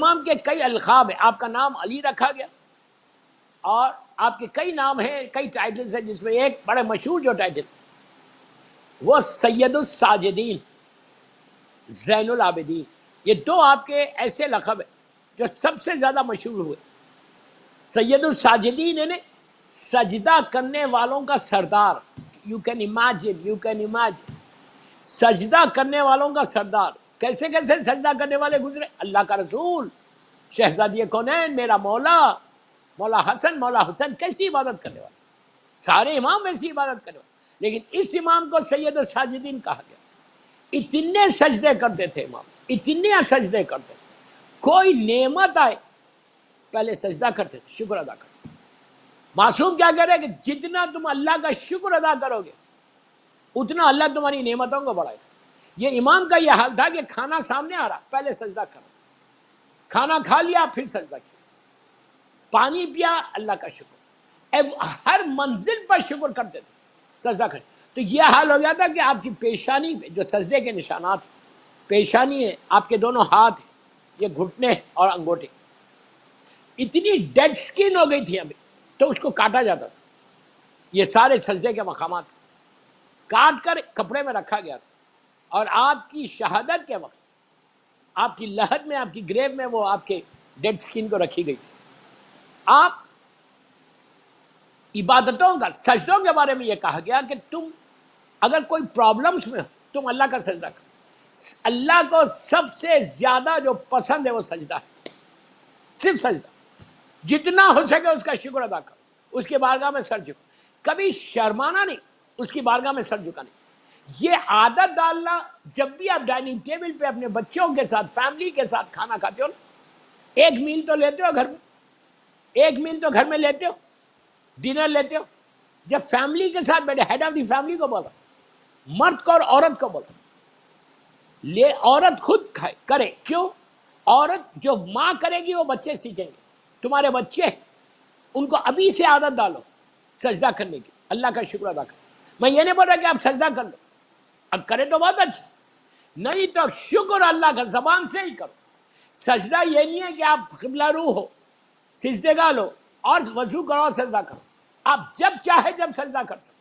امام کے کئی القاب ہیں، آپ کا نام علی رکھا گیا اور آپ کے کئی نام ہیں، کئی ٹائٹلز ہیں، جس میں ایک بڑے مشہور جو ٹائٹل وہ سید الساجدین، زین العابدین، یہ دو آپ کے ایسے لقب ہیں جو سب سے زیادہ مشہور ہوئے۔ سید الساجدین یعنی سجدہ کرنے والوں کا سردار، یو کین امیجن سجدہ کرنے والوں کا سردار۔ کیسے کیسے سجدہ کرنے والے گزرے؟ اللہ کا رسول، شہزادی کونین، میرا مولا، مولا حسن، مولا حسین، کیسی عبادت کرنے والے، سارے امام ویسی عبادت کرنے والے، لیکن اس امام کو سید الساجدین کہا گیا۔ اتنے سجدے کرتے تھے امام، اتنے سجدے کرتے تھے، کوئی نعمت آئے پہلے سجدہ کرتے تھے، شکر ادا کرتے تھے۔ معصوم کیا کہہ رہے کہ جتنا تم اللہ کا شکر ادا کرو گے اتنا اللہ تمہاری نعمتوں کو بڑھائے گا۔ یہ امام کا یہ حال تھا کہ کھانا سامنے آ رہا پہلے سجدہ کرو، کھانا کھا لیا پھر سجدہ کیا، پانی پیا اللہ کا شکر، ہر منزل پر شکر کرتے تھے، سجدہ کرتے۔ تو یہ حال ہو گیا تھا کہ آپ کی پیشانی پہ جو سجدے کے نشانات ہیں، پیشانی ہے، آپ کے دونوں ہاتھ ہیں، یہ گھٹنے اور انگوٹھے، اتنی ڈیڈ سکن ہو گئی تھی ابھی، تو اس کو کاٹا جاتا تھا۔ یہ سارے سجدے کے مقامات کاٹ کر کپڑے میں رکھا گیا تھا، اور آپ کی شہادت کے وقت آپ کی لحد میں، آپ کی گریو میں وہ آپ کے ڈیڈ سکن کو رکھی گئی تھی۔ آپ عبادتوں کا، سجدوں کے بارے میں یہ کہا گیا کہ تم اگر کوئی پرابلمز میں ہو تم اللہ کا سجدہ کرو۔ اللہ کو سب سے زیادہ جو پسند ہے وہ سجدہ ہے، صرف سجدہ، جتنا ہو سکے اس کا شکر ادا کرو، اس کی بارگاہ میں سر جھکو، کبھی شرمانا نہیں، اس کی بارگاہ میں سر جھکانا نہیں۔ یہ عادت ڈالنا، جب بھی آپ ڈائننگ ٹیبل پہ اپنے بچوں کے ساتھ، فیملی کے ساتھ کھانا کھاتے ہو نا، ایک میل تو لیتے ہو گھر میں، ایک میل تو گھر میں لیتے ہو، ڈنر لیتے ہو، جب فیملی کے ساتھ بیٹھے، ہیڈ آف دی فیملی کو بولا، مرد کو اور عورت کو بولا، لے عورت خود کھائے کرے، کیوں؟ عورت جو ماں کرے گی وہ بچے سیکھیں گے، تمہارے بچے ان کو ابھی سے عادت ڈالو سجدہ کرنے کی، اللہ کا شکر ادا کرو۔ میں یہ نہیں بول رہا کہ آپ سجدہ کر لو، اب کرے تو بہت اچھا، نہیں تو شکر اللہ کا زبان سے ہی کرو۔ سجدہ یہ نہیں ہے کہ آپ قبلہ رو ہو، سجدے گاہ لو اور وضو کرو اور سجدہ کرو، آپ جب چاہے جب سجدہ کر سکتے،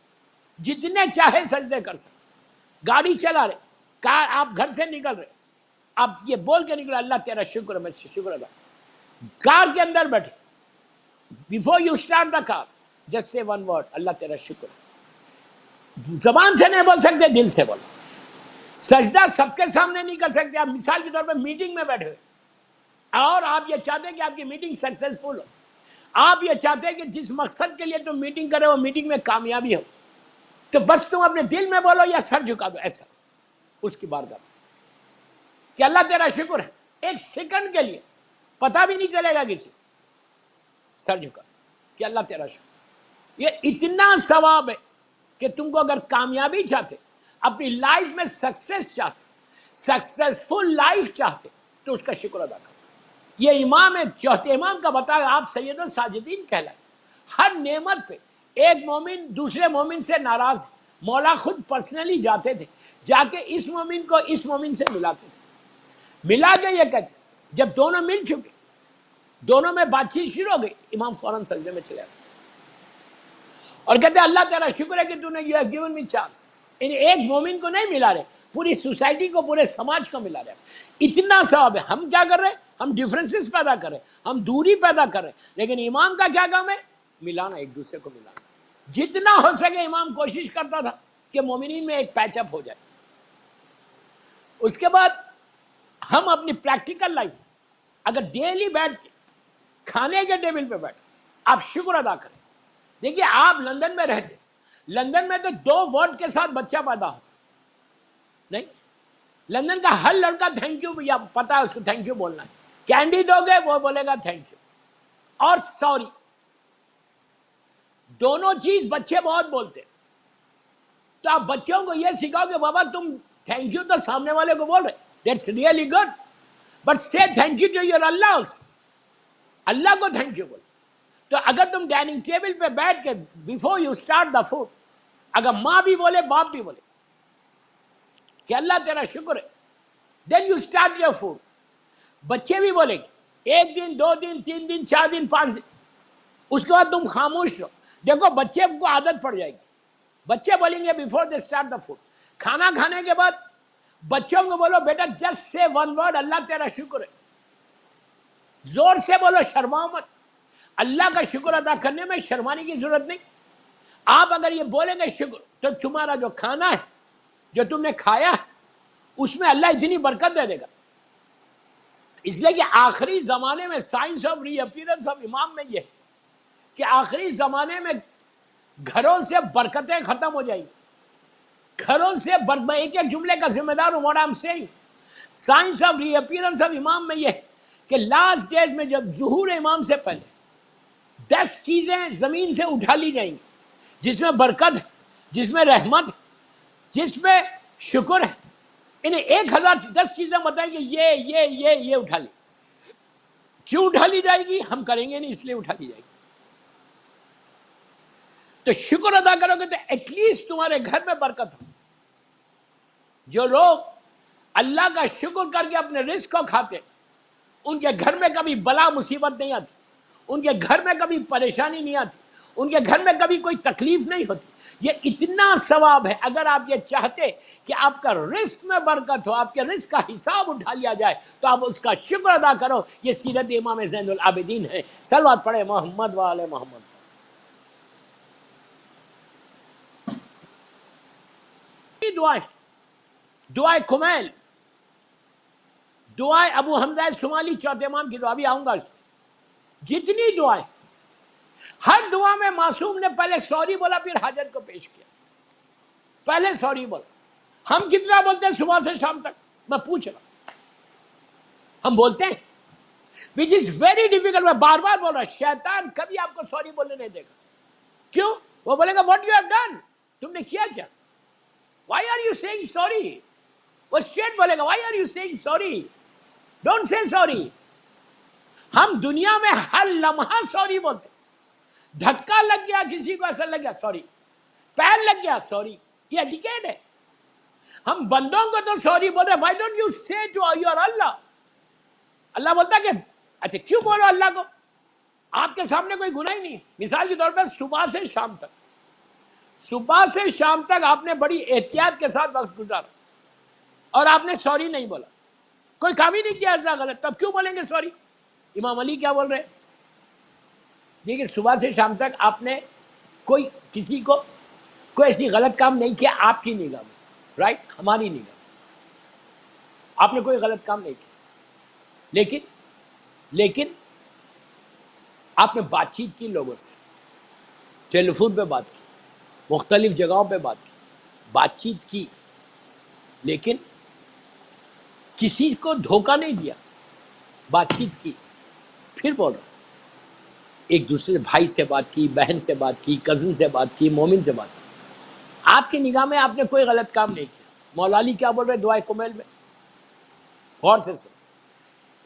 جتنے چاہے سجدے کر سکتے۔ گاڑی چلا رہے، کار، آپ گھر سے نکل رہے، آپ یہ بول کے نکلے اللہ تیرا شکر ہے، میں شکر ادا۔ کار کے اندر بیٹھے، before you start the car just say one word, Allah تیرا شکر ہے۔ زبان سے نہیں بول سکتے، دل سے بولو۔ سجدہ سب کے سامنے نہیں کر سکتے۔ آپ مثال کے طور پہ میٹنگ میں بیٹھے ہوئے اور آپ یہ چاہتے ہیں کہ آپ کی میٹنگ سکسیسفل ہو، آپ یہ چاہتے ہیں کہ جس مقصد کے لیے تم میٹنگ کرے وہ میٹنگ میں کامیابی ہو، تو بس تم اپنے دل میں بولو یا سر جھکا دو، ایسا اس کی بارگاہ میں کہ اللہ تیرا شکر ہے، ایک سیکنڈ کے لیے پتہ بھی نہیں چلے گا کسی، سر جھکا کہ اللہ تیرا شکر۔ یہ اتنا ثواب ہے کہ تم کو اگر کامیابی چاہتے، اپنی لائف میں سکسیس چاہتے، سکسیسفل لائف چاہتے، تو اس کا شکر ادا کرو۔ یہ امام ہے، چوتھے امام کا بتایا، آپ سید الساجدین کہلائے۔ ہر نعمت پہ ایک مومن دوسرے مومن سے ناراض ہے، مولا خود پرسنلی جاتے تھے، جا کے اس مومن کو اس مومن سے ملاتے تھے، ملا کے یہ کہتے جب دونوں مل چکے، دونوں میں بات چیت شروع ہو گئی، امام فوراً سجدے میں چلے آتے اور کہتے اللہ تیرا شکر ہے کہ تو نے you have given me chance. یعنی ایک مومن کو نہیں ملا رہے، پوری سوسائٹی کو، پورے سماج کو ملا رہے۔ اتنا ثواب ہے۔ ہم کیا کر رہے ہیں؟ ہم ڈیفرنسز پیدا کر رہے ہیں، ہم دوری پیدا کر رہے ہیں، لیکن امام کا کیا کام ہے؟ ملانا، ایک دوسرے کو ملانا۔ جتنا ہو سکے امام کوشش کرتا تھا کہ مومنین میں ایک پیچ اپ ہو جائے۔ اس کے بعد ہم اپنی پریکٹیکل لائف اگر ڈیلی بیٹھ کے کھانے کے ٹیبل پہ بیٹھ آپ شکر ادا کریں۔ دیکھیے آپ لندن میں رہتے، لندن میں تو 2 ورڈ کے ساتھ بچہ پیدا ہوتا نہیں، لندن کا ہر لڑکا تھینک یو، یا پتا ہے اس کو تھینک یو بولنا ہے، کینڈی دو گے وہ بولے گا تھینک یو اور سوری، دونوں چیز بچے بہت بولتے۔ تو آپ بچوں کو یہ سکھاؤ کہ بابا تم تھینک یو تو سامنے والے کو بول رہے، that's really good, but say thank you to your Allah also, Allah کو تھینک یو بولو۔ تو اگر تم ڈائننگ ٹیبل پہ بیٹھ کے before you start the food, اگر ماں بھی بولے باپ بھی بولے کہ اللہ تیرا شکر ہے، then you start your food, بچے بھی بولے گے ایک دن، 2 دن، 3 دن، 4 دن، 5 دن، اس کے بعد تم خاموش رہو. دیکھو بچے کو عادت پڑ جائے گی. بچے بولیں گے before they start the food, کھانا کھانے کے بعد بچوں کو بولو بیٹا جسٹ سے 1 word اللہ تیرا شکر ہے. زور سے بولو، شرماؤ مت. اللہ کا شکر ادا کرنے میں شرمانے کی ضرورت نہیں. آپ اگر یہ بولیں گے شکر، تو تمہارا جو کھانا ہے، جو تم نے کھایا ہے، اس میں اللہ اتنی برکت دے دے گا. اس لیے کہ آخری زمانے میں signs of reappearance of امام میں یہ ہے کہ آخری زمانے میں گھروں سے برکتیں ختم ہو جائیں گی. گھروں سے میں ایک ایک جملے کا ذمہ دار ہوں. What I am seeing, signs of reappearance of امام میں یہ ہے کہ لاسٹ ڈیز میں جب ظہور امام سے پہلے 10 چیزیں زمین سے اٹھا لی جائیں گی، جس میں برکت ہے، جس میں رحمت ہے، جس میں شکر ہے. انہیں 1010 چیزیں بتائیں کہ یہ اٹھا لی. کیوں اٹھا لی جائے گی؟ ہم کریں گے نہیں، اس لیے اٹھا لی جائے گی. تو شکر ادا کرو گے تو ایٹ لیسٹ تمہارے گھر میں برکت ہو. جو لوگ اللہ کا شکر کر کے اپنے رزق کو کھاتے، ان کے گھر میں کبھی بلا مصیبت نہیں آتی، ان کے گھر میں کبھی پریشانی نہیں آتی، ان کے گھر میں کبھی کوئی تکلیف نہیں ہوتی. یہ اتنا ثواب ہے. اگر آپ یہ چاہتے کہ آپ کا رزق میں برکت ہو، آپ کے رزق کا حساب اٹھا لیا جائے، تو آپ اس کا شکر ادا کرو. یہ سیرت امام زین العابدین ہے. صلوات پڑھے محمد و آل محمد. دعائیں کمیل، دعائیں ابو حمزہ سمالی چوتھے امام کی دعا بھی آؤں گا اس میں. جتنی دعائیں، ہر دعا میں معصوم نے پہلے سوری بولا، پھر حاجت کو پیش کیا. پہلے سوری بولا. ہم کتنا بولتے ہیں صبح سے شام تک؟ میں پوچھ رہا ہوں. ہم بولتے ہیں which is very difficult. میں بار بار بول رہا ہوں، شیطان کبھی آپ کو سوری بولنے نہیں دے گا. کیوں؟ وہ بولے گا what you have done، تم نے کیا کیا؟ why are you saying sorry؟ وہ اسٹریٹ بولے گا why are you saying sorry؟ Don't say sorry. ہم دنیا میں ہر لمحہ سوری بولتے. دھکا لگ گیا کسی کو، ایسا لگ گیا سوری، پیر لگ گیا سوری. یہ ایٹیکیٹ ہے. ہم بندوں کو تو سوری بولتے. وائی ڈونٹ یو سے ٹو یور اللہ؟ اللہ بولتا کہ اچھا کیوں بولو اللہ کو؟ آپ کے سامنے کوئی گناہ ہی نہیں. مثال کے طور پر صبح سے شام تک آپ نے بڑی احتیاط کے ساتھ وقت گزارا اور آپ نے سوری نہیں بولا، کوئی کام ہی نہیں کیا ایسا غلط، تب کیوں بولیں گے سوری؟ امام علی کیا بول رہے ہیں؟ دیکھیے صبح سے شام تک آپ نے کوئی کسی کو کوئی ایسی غلط کام نہیں کیا آپ کی نگاہ میں، رائٹ؟ ہماری نگاہ میں آپ نے کوئی غلط کام نہیں کیا، لیکن آپ نے بات چیت کی، لوگوں سے ٹیلی فون پہ بات کی، مختلف جگہوں پہ بات چیت کی، لیکن کسی کو دھوکہ نہیں دیا، بات چیت کی. پھر بول رہا ایک دوسرے بھائی سے بات کی، بہن سے بات کی، کزن سے بات کی، مومن سے بات کی. آپ کی نگاہ میں آپ نے کوئی غلط کام نہیں کیا. مولا علی کیا بول رہے دعائے کمیل میں؟ غور سے سن.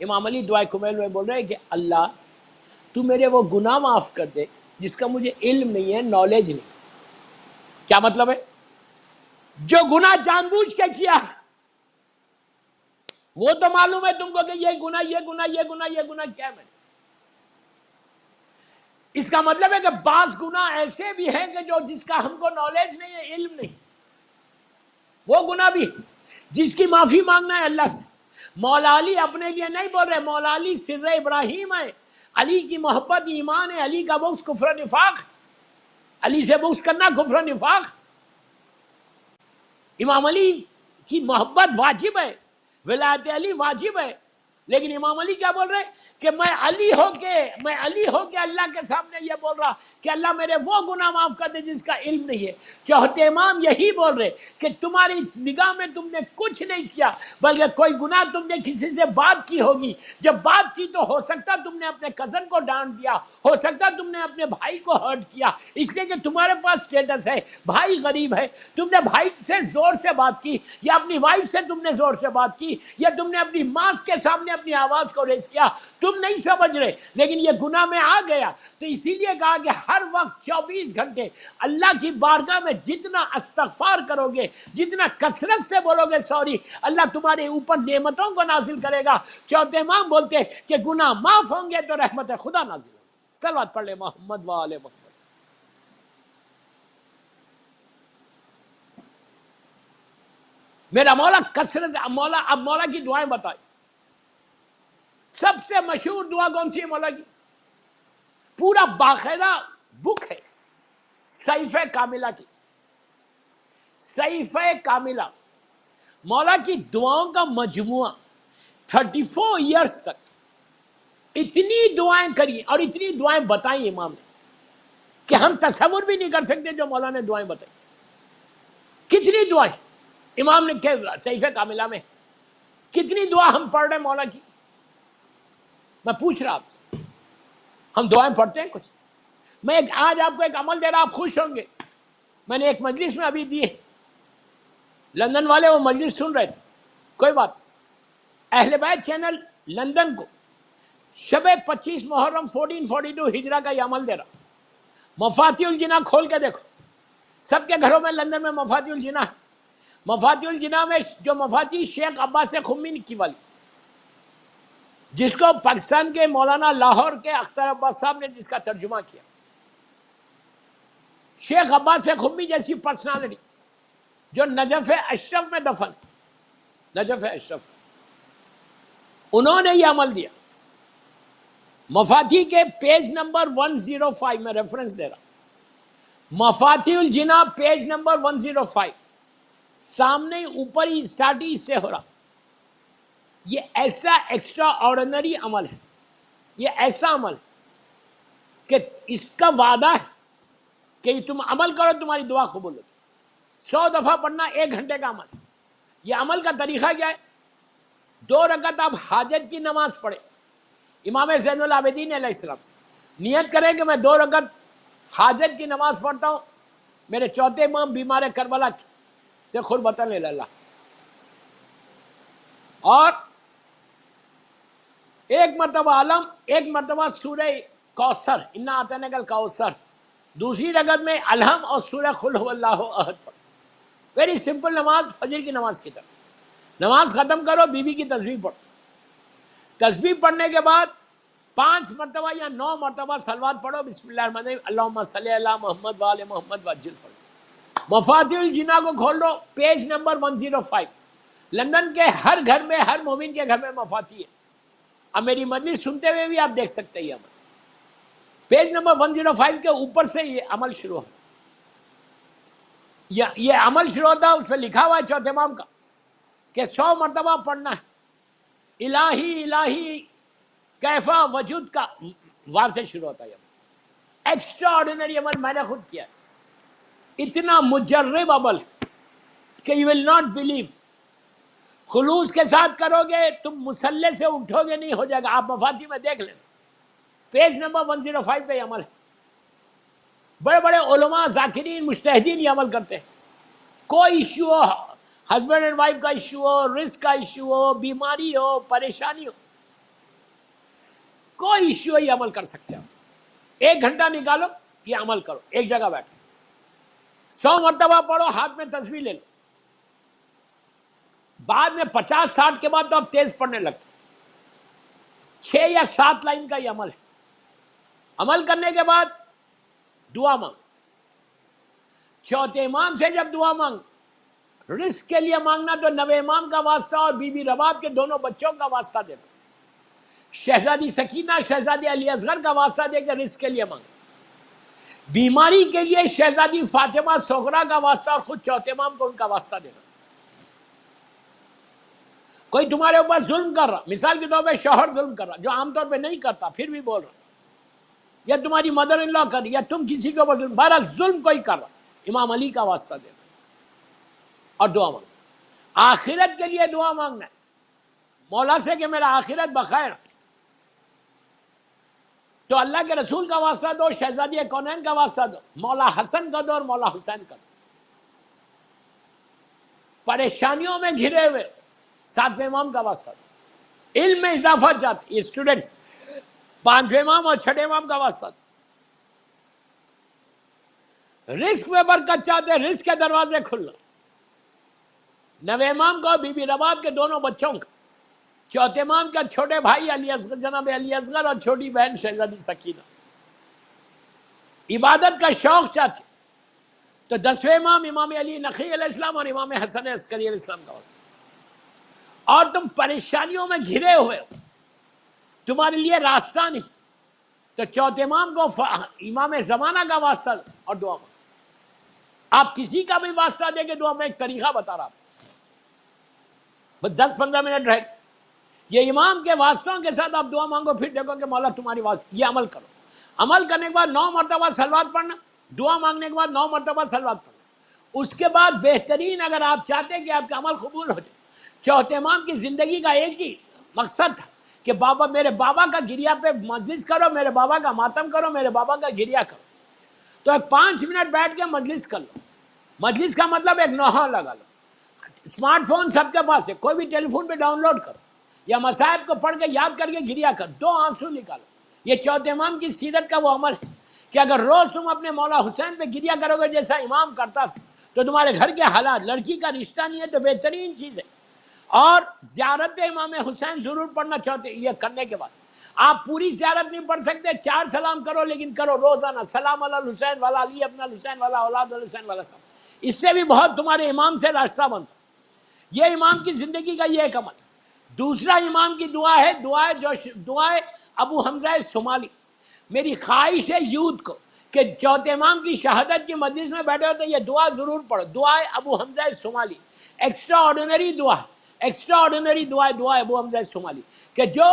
امام علی دعائے کمیل میں بول رہے کہ اللہ تو میرے وہ گناہ معاف کر دے جس کا مجھے علم نہیں ہے، نالج نہیں. کیا مطلب ہے؟ جو گناہ جان بوجھ کے کیا وہ تو معلوم ہے تم کو کہ یہ گناہ کیا ہے. میں اس کا مطلب ہے کہ بعض گناہ ایسے بھی ہیں کہ جس کا ہم کو نالج نہیں ہے، علم نہیں، وہ گناہ بھی جس کی معافی مانگنا ہے اللہ سے. مولا علی اپنے لیے نہیں بول رہے، مولا علی سر ابراہیم ہے. علی کی محبت ایمان ہے، علی کا بغض کفر و نفاق، علی سے بغض کرنا کفر و نفاق. امام علی کی محبت واجب ہے، ولایت علی واجب ہے، لیکن امام علی کیا بول رہے ہیں کہ میں علی ہو کے اللہ کے سامنے یہ بول رہا کہ اللہ میرے وہ گناہ معاف کر دے جس کا علم نہیں ہے. چوتھے امام یہی بول رہے کہ تمہاری نگاہ میں تم نے کچھ نہیں کیا، بلکہ کوئی گناہ تم نے کسی سے بات کی ہوگی. جب بات کی تو ہو سکتا تم نے اپنے کزن کو ڈانٹ دیا، ہو سکتا تم نے اپنے بھائی کو ہرٹ کیا، اس لیے کہ تمہارے پاس سٹیٹس ہے، بھائی غریب ہے، تم نے بھائی سے زور سے بات کی، یا اپنی وائف سے تم نے زور سے بات کی، یا تم نے اپنی ماں کے سامنے اپنی آواز کو ریز کیا. تم تم نہیں سمجھ رہے، لیکن یہ گناہ میں آ گیا، تو اسی لیے کہا کہ ہر وقت 24 گھنٹے اللہ کی بارگاہ میں جتنا استغفار کرو گے، جتنا کثرت سے بولو گے سوری، اللہ تمہارے اوپر نعمتوں کو نازل کرے گا۔ چوتھے امام بولتے کہ گناہ معاف ہوں گے تو رحمت خدا نازل ہوگی۔ صلوات پڑھ لے محمد و آل محمد۔ میرا مولا کثرت، مولا اب مولا کی دعائیں بتائیں۔ سب سے مشہور دعا کون سی ہے مولا کی؟ پورا باقاعدہ بک ہے صحیفہ کاملہ کی، صحیفہ کاملہ مولا کی دعاؤں کا مجموعہ۔ 34 ایئرس تک اتنی دعائیں کری اور اتنی دعائیں بتائیں امام نے کہ ہم تصور بھی نہیں کر سکتے جو مولا نے دعائیں بتائی۔ کتنی دعائیں امام نے کہ صحیفہ کاملہ میں، کتنی دعا ہم پڑھ رہے مولا کی؟ میں پوچھ رہا آپ سے، ہم دعائیں پڑھتے ہیں کچھ؟ میں آج آپ کو ایک عمل دے رہا، آپ خوش ہوں گے۔ میں نے ایک مجلس میں ابھی دی ہے، لندن والے وہ مجلس سن رہے تھے، کوئی بات، اہل بیت چینل لندن کو شب 25 محرم 1442 ہجرہ کا یہ عمل دے رہا۔ مفاتیح الجناح کھول کے دیکھو، سب کے گھروں میں لندن میں مفاتیح الجناح، مفاتیح الجناح میں جو مفاتیح شیخ عباس خمی کی والی، جس کو پاکستان کے مولانا لاہور کے اختر عباس صاحب نے جس کا ترجمہ کیا، شیخ عباس خمی جیسی پرسنالٹی جو نجف اشرف میں دفن، نجف اشرف، انہوں نے یہ عمل دیا۔ مفاتیح کے پیج نمبر 105 میں ریفرنس دے رہا، مفاتیح الجناح پیج نمبر 105، سامنے اوپر ہی اسٹارٹ ہی اس سے ہو رہا۔ یہ ایسا ایکسٹرا آرڈنری عمل ہے، یہ ایسا عمل کہ اس کا وعدہ ہے کہ تم عمل کرو تمہاری دعا قبول ہوتی۔ 100 دفعہ پڑھنا 1 گھنٹے کا عمل۔ یہ عمل کا طریقہ کیا ہے؟ 2 رکعت آپ حاجت کی نماز پڑھیں، امام زین العابدین علیہ السلام سے نیت کریں کہ میں 2 رکعت حاجت کی نماز پڑھتا ہوں، میرے چوتھے امام بیمار کربلا سے قربتاً اللہ، اور 1 مرتبہ عالم، 1 مرتبہ سورہ کوثر، انا اعطیناک الکوثر، دوسری رکعت میں الحم اور سورہ قل هو اللہ احد پڑھ۔ ویری سمپل نماز، فجر کی نماز کی طرح۔ نماز ختم کرو، بی بی کی تسبیح پڑھو، تسبیح پڑھنے کے بعد 5 مرتبہ یا 9 مرتبہ صلوات پڑھو، بسم اللہ الرحمن الرحیم، اللہم صلی علی محمد وآل محمد وعجل فرج۔ مفاتیح الجناح کو کھول لو، پیج نمبر 105، لندن کے ہر گھر میں، ہر مومن کے گھر میں مفاتیح ہے۔ اب میری مجلس سنتے ہوئے بھی آپ دیکھ سکتے ہیں یہ عمل، پیج نمبر 105 کے اوپر سے یہ عمل شروع ہے۔ یہ عمل شروع ہوتا ہے، اس پہ لکھا ہوا ہے چوتھے امام کا کہ 100 مرتبہ پڑھنا ہے، الہی الہی کیفا وجود کا وار سے شروع ہوتا ہے۔ ایکسٹرا آرڈینری عمل میں نے خود کیا ہے، اتنا مجرب عمل کہ یو ول ناٹ بلیو۔ خلوص کے ساتھ کرو گے تم مسلح سے اٹھو گے نہیں، ہو جائے گا۔ آپ مفاتیح میں دیکھ لینا، پیج نمبر 105 پہ یہ عمل ہے۔ بڑے بڑے علماء، ذاکرین، مجتہدین یہ عمل کرتے ہیں۔ کوئی issue who, husband and wife کا ایشو ہو، رزق کا ایشو ہو، بیماری ہو، پریشانی ہو، کوئی ایشو ہو، یہ عمل کر سکتے ہو۔ 1 گھنٹہ نکالو، یہ عمل کرو، ایک جگہ بیٹھو، 100 مرتبہ پڑھو، ہاتھ میں تسبیح لے لو۔ بعد میں 50-60 کے بعد تو آپ تیز پڑھنے لگتے۔ 6 یا 7 لائن کا یہ عمل ہے۔ عمل کرنے کے بعد دعا مانگ، چوتھے امام سے جب دعا مانگ، رزق کے لیے مانگنا تو نوے امام کا واسطہ اور بی بی رباب کے دونوں بچوں کا واسطہ دینا، شہزادی سکینہ، شہزادی علی اصغر کا واسطہ دے کے رزق کے لیے مانگ، بیماری کے لیے شہزادی فاطمہ صغرا کا واسطہ اور خود چوتھے امام کو ان کا واسطہ دینا۔ کوئی تمہارے اوپر ظلم کر رہا، مثال کے طور پہ شوہر ظلم کر رہا، جو عام طور پہ نہیں کرتا پھر بھی بول رہا، یا تمہاری مدر ان لا کر رہی، یا تم کسی کے اوپر ظلم، بہرحال ظلم کوئی کر رہا، امام علی کا واسطہ دینا اور دعا مانگنا۔ آخرت کے لیے دعا مانگنا ہے مولا سے کہ میرا آخرت بخیر، تو اللہ کے رسول کا واسطہ دو، شہزادی کونین کا واسطہ دو، مولا حسن کا دو اور مولا حسین کا دو۔ پریشانیوں میں گھرے ہوئے 7ویں امام کا واسطہ دو۔ علم میں اضافہ چاہتے، یہ اسٹوڈنٹس 5ویں امام اور 6ٹھے امام کا واسطہ. رزق میں برکت چاہتے رزق کے دروازے کھلنا. 9ویں امام کا بی بی رباب کے دونوں بچوں کا. 4تھے امام کا چھوٹے بھائی علی اصغر جناب علی اصغر اور چھوٹی بہن شہزادی سکینہ عبادت کا شوق چاہتے. تو 10ویں امام امام علی نقی علیہ السلام اور امام حسن عسکری علیہ السلام کا واسطہ. اور تم پریشانیوں میں گھرے ہوئے ہو, تمہارے لیے راستہ نہیں, تو 4تھے امام کو امام زمانہ کا واسطہ اور دعا مانگو. آپ کسی کا بھی واسطہ دے کے دعا میں ایک طریقہ بتا رہا ہوں, بس 10-15 منٹ رہے. یہ امام کے واسطوں کے ساتھ آپ دعا مانگو, پھر دیکھو کہ مولا تمہاری واسطہ. یہ عمل کرو. عمل کرنے کے بعد 9 مرتبہ صلوات پڑھنا, دعا مانگنے کے بعد 9 مرتبہ صلوات پڑھنا. اس کے بعد بہترین, اگر آپ چاہتے ہیں کہ آپ کا عمل قبول ہو جائے, 4تھے امام کی زندگی کا ایک ہی مقصد تھا کہ بابا میرے بابا کا گریا پہ مجلس کرو, میرے بابا کا ماتم کرو, میرے بابا کا گریا کرو. تو ایک 5 منٹ بیٹھ کے مجلس کر لو. مجلس کا مطلب ایک نوحہ لگا لو. اسمارٹ فون سب کے پاس ہے, کوئی بھی ٹیلی فون پہ ڈاؤن لوڈ کرو, یا مصائب کو پڑھ کے یاد کر کے گریا کر, 2 آنسو نکالو. یہ 4تھے امام کی سیرت کا وہ عمل ہے کہ اگر روز تم اپنے مولا حسین پہ گریا کرو گے جیسا امام کرتا تھا, تو تمہارے گھر کے حالات, لڑکی کا رشتہ نہیں ہے تو بہترین چیز ہے. اور زیارت امام حسین ضرور پڑھنا چاہتے. یہ کرنے کے بعد آپ پوری زیارت نہیں پڑھ سکتے, 4 سلام کرو, لیکن کرو روزانہ سلام علی الحسین والا علی ابن الحسین والا اولاد الحسین والا سلام. اس سے بھی بہت تمہارے امام سے راستہ بنتا. یہ امام کی زندگی کا یہ ایک عمل. دوسرا امام کی دعا ہے, دعائے ابو حمزہ سمالی. میری خواہش ہے یوتھ کو کہ 4تھے امام کی شہادت کی مجلس میں بیٹھے ہو تو یہ دعا ضرور پڑھو. دعائے ابو حمزہ سمالی ایکسٹرا آرڈینری دعا, ایکسٹرا آرڈینری دعا ابو حمزہ سمالی, کہ جو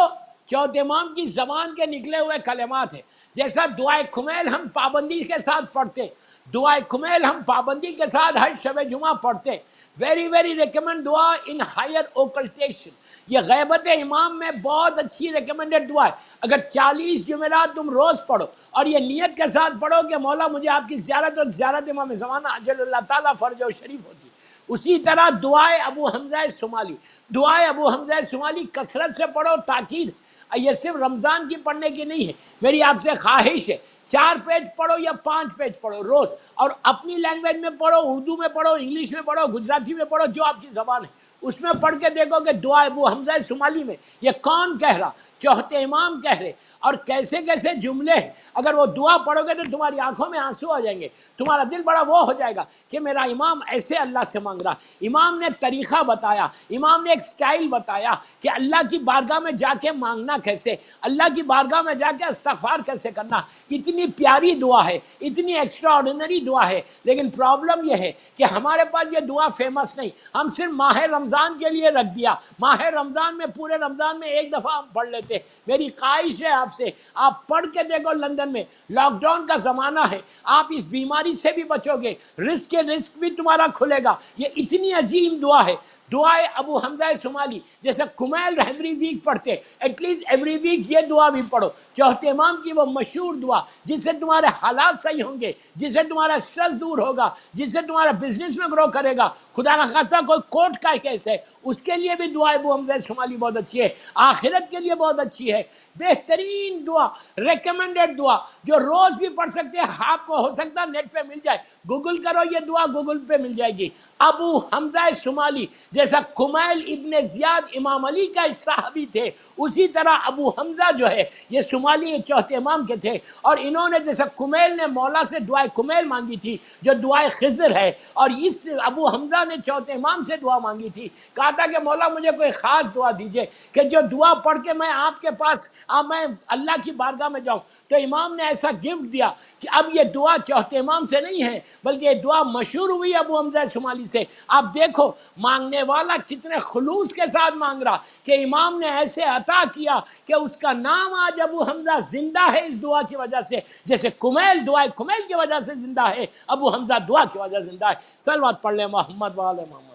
4تھے امام کی زبان کے نکلے ہوئے کلمات ہیں. جیسا دعائے کمیل ہم پابندی کے ساتھ پڑھتے, دعائے کمیل ہم پابندی کے ساتھ ہر شب جمعہ پڑھتے. ویری ویری ریکمینڈ دعا ان ہائر اوکلٹیشن. یہ غیبت امام میں بہت اچھی ریکمینڈڈ دعا ہے. اگر 40 جمعرات تم روز پڑھو اور یہ نیت کے ساتھ پڑھو کہ مولا مجھے آپ کی زیارت اور زیارت امام زمانہ اجل اللہ تعالیٰ فرج و شریف ہوتی. اسی طرح دعائے ابو حمزہ سمالی, دعائے ابو حمزہ سمالی کثرت سے پڑھو. تاکید یہ صرف رمضان کی پڑھنے کی نہیں ہے, میری آپ سے خواہش ہے 4 پیج پڑھو یا 5 پیج پڑھو روز, اور اپنی لینگویج میں پڑھو, اردو میں پڑھو, انگلش میں پڑھو, گجراتی میں پڑھو, جو آپ کی زبان ہے اس میں پڑھ کے دیکھو کہ دعا ابو حمزہ سمالی میں یہ کون کہہ رہا, 4تھے امام کہہ رہے, اور کیسے کیسے جملے ہیں. اگر وہ دعا پڑھو گے تو تمہاری آنکھوں میں آنسو آ جائیں گے, تمہارا دل بڑا وہ ہو جائے گا کہ میرا امام ایسے اللہ سے مانگ رہا. امام نے طریقہ بتایا, امام نے ایک سٹائل بتایا کہ اللہ کی بارگاہ میں جا کے مانگنا کیسے, اللہ کی بارگاہ میں جا کے استغفار کیسے کرنا. اتنی پیاری دعا ہے, اتنی ایکسٹرا آرڈینری دعا ہے. لیکن پرابلم یہ ہے کہ ہمارے پاس یہ دعا فیمس نہیں, ہم صرف ماہ رمضان کے لیے رکھ دیا. ماہ رمضان میں پورے رمضان میں ایک دفعہ ہم پڑھ لیتے. میری خواہش ہے آپ سے, آپ پڑھ کے دیکھو. لندن میں لاک ڈاؤن کا زمانہ ہے, آپ اس بیماری سے بھی بچو گے, رزق بھی تمہارا کھلے گا. یہ اتنی عظیم دعا ہے. دعائے ابو حمزہ سمالی جیسے کمیل ایوری ویک پڑھتے, ایٹ لیسٹ ایوری ویک یہ دعا بھی پڑھو. 4تھے امام کی وہ مشہور دعا جس سے تمہارے حالات صحیح ہوں گے, جس سے تمہارا سٹریس دور ہوگا, جس سے تمہارا بزنس میں گرو کرے گا. خدا نخواستہ کوئی کوٹ کا کیس ہے, اس کے لیے بھی دعا ابو حمزہ سمالی بہت اچھی ہے. آخرت کے لیے بہت اچھی ہے. بہترین دعا, ریکمینڈڈ دعا جو روز بھی پڑھ سکتے ہیں. آپ کو ہو سکتا ہے نیٹ پہ مل جائے, گوگل کرو, یہ دعا گوگل پہ مل جائے گی. ابو حمزہ سمالی جیسا کمیل ابن زیاد امام علی کا صحابی تھے, اسی طرح ابو حمزہ جو ہے یہ سمالی 4تھے امام کے تھے. اور انہوں نے جیسا کمیل نے مولا سے دعائے کمیل مانگی تھی جو دعائے خضر ہے, اور اس ابو حمزہ نے 4تھے امام سے دعا مانگی تھی. کہا تھا کہ مولا مجھے کوئی خاص دعا دیجئے کہ جو دعا پڑھ کے میں آپ کے پاس میں اللہ کی بارگاہ میں جاؤں. تو امام نے ایسا گفٹ دیا کہ اب یہ دعا 4تھے امام سے نہیں ہے, بلکہ یہ دعا مشہور ہوئی ابو حمزہ سمالی سے. آپ دیکھو مانگنے والا کتنے خلوص کے ساتھ مانگ رہا کہ امام نے ایسے عطا کیا کہ اس کا نام آج ابو حمزہ زندہ ہے اس دعا کی وجہ سے. جیسے کمیل دعائے کمیل کی وجہ سے زندہ ہے, ابو حمزہ دعا کی وجہ سے زندہ ہے. صلوات پڑھ لیں محمد و آل محمد.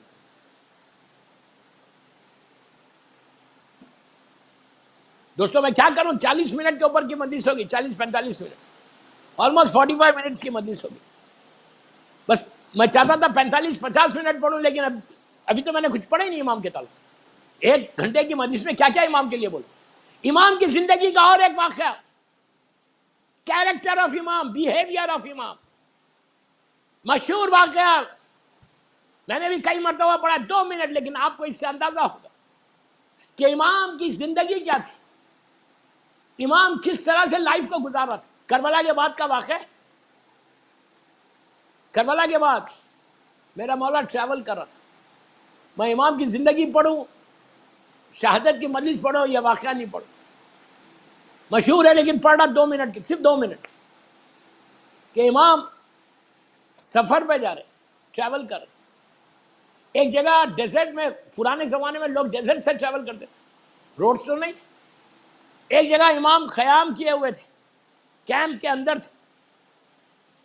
دوستوں میں کیا کروں, 40 منٹ کے اوپر کی مجلس ہوگی, 40-45 منٹ, آلموسٹ 45 منٹس کی مجلس ہوگی. بس میں چاہتا تھا 45-50 منٹ پڑھوں, لیکن ابھی تو میں نے کچھ پڑھا ہی نہیں امام کے تعلق. 1 گھنٹے کی مجلس میں کیا کیا امام کے لیے بولوں. امام کی زندگی کا اور ایک واقعہ کیریکٹر آف امام، بیہیویئر آف امام. مشہور واقعہ میں نے بھی کئی مرتبہ پڑھا، 2 منٹ، لیکن آپ کو اس سے اندازہ ہوگا کہ امام کی زندگی کیا تھی، امام کس طرح سے لائف کو گزارا تھا. کربلا کے بعد کا واقعہ، کربلا کے بعد میرا مولا ٹریول کر رہا تھا. میں امام کی زندگی پڑھوں، شہادت کی مجلس پڑھو، یہ واقعہ نہیں پڑھو. مشہور ہے لیکن پڑھ رہا 2 منٹ کی، صرف 2 منٹ، کہ امام سفر پہ جا رہے، ٹریول کر رہے. ایک جگہ ڈیزرٹ میں، پرانے زمانے میں لوگ ڈیزرٹ سے ٹریول کرتے تھے، روڈز تو نہیں تھے. ایک جگہ امام خیام کیے ہوئے تھے، کیمپ کے اندر تھے،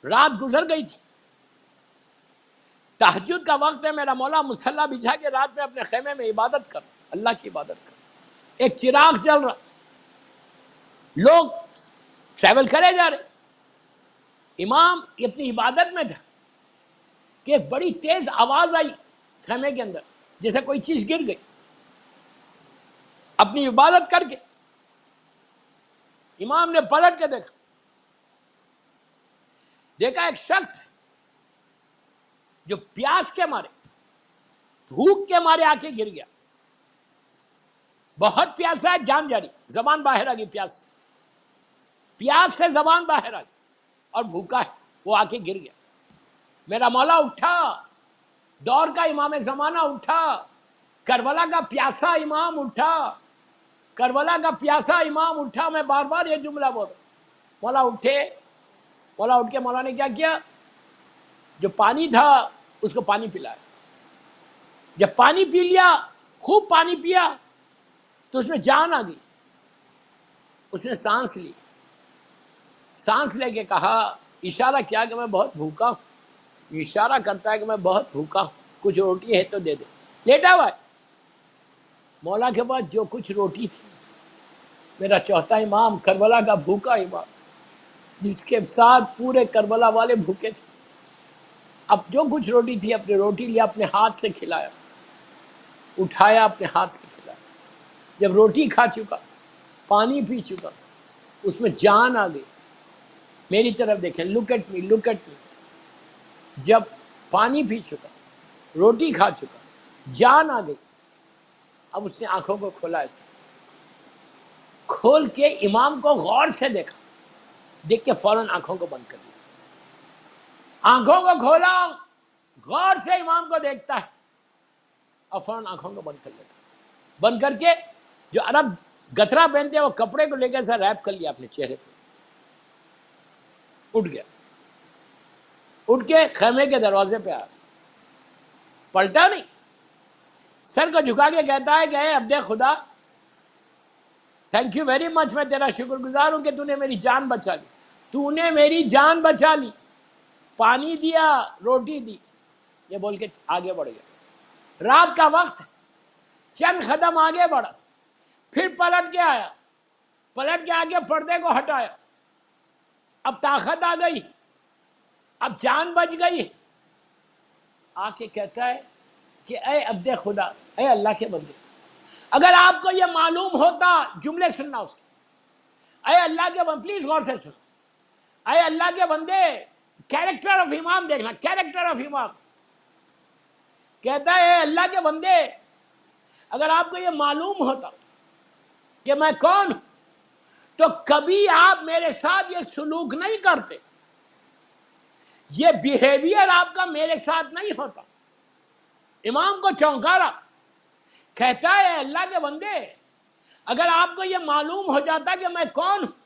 رات گزر گئی تھی، تہجد کا وقت ہے. میرا مولا مصلی بچھا کے رات میں اپنے خیمے میں عبادت کر، اللہ کی عبادت کر. ایک چراغ جل رہا، لوگ ٹریول کرے جا رہے. امام اپنی عبادت میں تھا کہ ایک بڑی تیز آواز آئی خیمے کے اندر، جیسے کوئی چیز گر گئی. اپنی عبادت کر کے امام نے پلٹ کے دیکھا ایک شخص جو پیاس کے مارے، بھوک کے مارے آ کے گر گیا. بہت پیاسا ہے، جان جاری، زبان باہر آ گئی، پیاس سے زبان باہر آ گئی اور بھوکا ہے، وہ آ کے گر گیا. میرا مولا اٹھا، دور کا امام زمانہ اٹھا، کربلا کا پیاسا امام اٹھا، کربلا کا پیاسا امام اٹھا. میں بار بار یہ جملہ بول رہا ہوں. مولا اٹھے، مولا اٹھ کے مولا نے کیا کیا، جو پانی تھا اس کو پانی پلایا. جب پانی پی لیا، خوب پانی پیا، تو اس میں جان آ گئی. اس نے سانس لی، سانس لے کے کہا، اشارہ کیا کہ میں بہت بھوکا ہوں. اشارہ کرتا ہے کہ میں بہت بھوکا ہوں، کچھ روٹی ہے تو دے دے. لیٹا ہوا ہے. مولا کے بعد جو کچھ روٹی تھی، میرا چوتھا امام، کربلا کا بھوکا امام، جس کے ساتھ پورے کربلا والے بھوکے تھے، اب جو کچھ روٹی تھی، اپنی روٹی لیا، اپنے ہاتھ سے کھلایا، اٹھایا، اپنے ہاتھ سے کھلایا. جب روٹی کھا چکا، پانی پی چکا، اس میں جان آ گئی. میری طرف دیکھیں، look at me, look at me. جب پانی پی چکا، روٹی کھا چکا، جان آ گئی، اب اس نے آنکھوں کو کھولا، ایسا کھول کے امام کو غور سے دیکھا، دیکھ کے فوراً آنکھوں کو بند کر دیا. آنکھوں کو کھولا، غور سے امام کو دیکھتا ہے اور فوراً آنکھوں کو بند کر لیتا. بند کر کے جو عرب گترا پہنتے ہیں، وہ کپڑے کو لے کے ایسا ریپ کر لیا اپنے چہرے پہ. اٹھ گیا، اٹھ کے خیمے کے دروازے پہ آیا، پلٹا نہیں، سر کو جھکا کے کہتا ہے کہ اے عبد خدا، تھینک یو ویری مچ، میں تیرا شکر گزار ہوں کہ تو نے میری جان بچا لی. تو نے میری جان بچا لی، پانی دیا، روٹی دی. یہ بول کے آگے بڑھ گیا. رات کا وقت، چند قدم آگے بڑھا، پھر پلٹ کے آیا، پلٹ کے آگے پردے کو ہٹایا. اب طاقت آ گئی، اب جان بچ گئی. آ کے کہتا ہے کہ اے عبد خدا، اے اللہ کے بندے، اگر آپ کو یہ معلوم ہوتا، جملے سننا اس کے، اے اللہ کے بندے، پلیز غور سے سنو، اے اللہ کے بندے، کیریکٹر آف امام دیکھنا، کیریکٹر آف امام. کہتا ہے اے اللہ کے بندے، اگر آپ کو یہ معلوم ہوتا کہ میں کون ہوں، تو کبھی آپ میرے ساتھ یہ سلوک نہیں کرتے، یہ بیہیویئر آپ کا میرے ساتھ نہیں ہوتا. امام کو چونکارا، کہتا ہے اے اللہ کے بندے، اگر آپ کو یہ معلوم ہو جاتا کہ میں کون ہوں،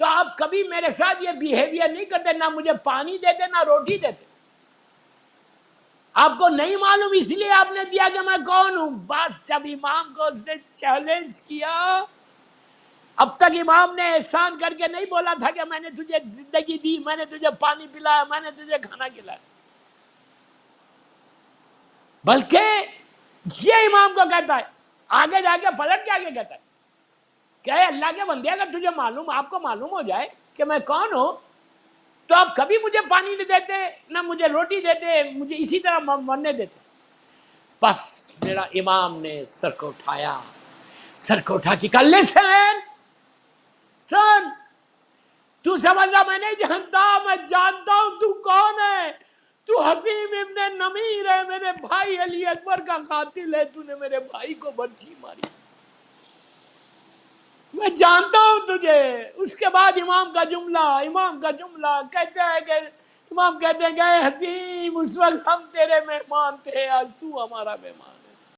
تو آپ کبھی میرے ساتھ یہ بیہیویئر نہیں کرتے، نہ مجھے پانی دیتے، نہ روٹی دیتے. آپ کو نہیں معلوم، اس لیے آپ نے دیا کہ میں کون ہوں. بات جب امام کو اس نے چیلنج کیا، اب تک امام نے احسان کر کے نہیں بولا تھا کہ میں نے تجھے زندگی دی، میں نے تجھے پانی پلایا، میں نے تجھے کھانا کھلایا، بلکہ یہ امام کو کہتا ہے، آگے جا کے پلٹ کے آگے کہتا ہے کہ اے اللہ کے بندے، اگر تجھے معلوم، آپ کو معلوم ہو جائے کہ میں کون ہوں، تو آپ کبھی مجھے پانی نہیں دیتے، نہ مجھے روٹی دیتے، مجھے اسی طرح مرنے دیتے. بس میرا امام نے سر کو اٹھایا، سر کو اٹھا کے کہا لسن، سن، تو سمجھا میں نہیں جانتا، میں جانتا ہوں تو کون ہے، تو حسیم ابن نمیر ہے، میرے بھائی علی اکبر کا قاتل ہے، تو نے میرے بھائی کو برچھی ماری، میں جانتا ہوں تجھے۔ اس کے بعد امام کا جملہ کہتا ہے کہ امام کہتے ہیں کہ اے حسیم، اس وقت ہم تیرے مہمان تھے، آج تو ہمارا مہمان۔